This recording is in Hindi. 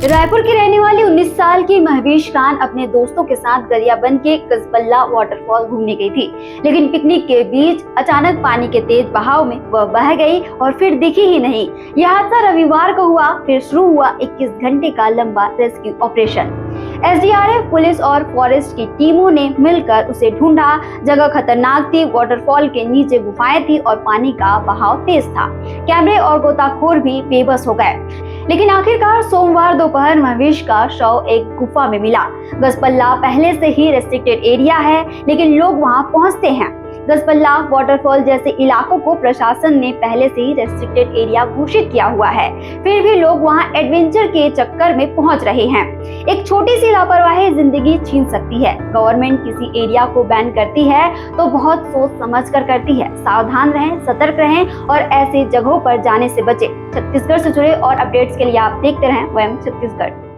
रायपुर की रहने वाली 19 साल की महवीश खान अपने दोस्तों के साथ गरियाबंद के कसबल्ला वाटरफॉल घूमने गई थी, लेकिन पिकनिक के बीच अचानक पानी के तेज बहाव में वह बह गई और फिर दिखी ही नहीं। यह हादसा रविवार को हुआ। फिर शुरू हुआ 21 घंटे का लंबा रेस्क्यू ऑपरेशन। एसडीआरएफ, पुलिस और फॉरेस्ट की टीमों ने मिलकर उसे ढूंढा। जगह खतरनाक थी, वाटरफॉल के नीचे गुफाएं थी और पानी का बहाव तेज था। कैमरे और गोताखोर भी बेबस हो गए, लेकिन आखिरकार सोमवार दोपहर महवीश का शव एक गुफा में मिला। गसपल्ला पहले से ही रेस्ट्रिक्टेड एरिया है, लेकिन लोग वहां पहुंचते हैं। गसपल्ला वाटरफॉल जैसे इलाकों को प्रशासन ने पहले से ही रेस्ट्रिक्टेड एरिया घोषित किया हुआ है, फिर भी लोग वहां एडवेंचर के चक्कर में पहुंच रहे हैं। एक छोटी सी लापरवाही जिंदगी छीन सकती है। गवर्नमेंट किसी एरिया को बैन करती है तो बहुत सोच समझ कर करती है। सावधान रहें, सतर्क रहें और ऐसे जगहों पर जाने से बचें। छत्तीसगढ़ से जुड़े और अपडेट्स के लिए आप देखते रहें वयम छत्तीसगढ़।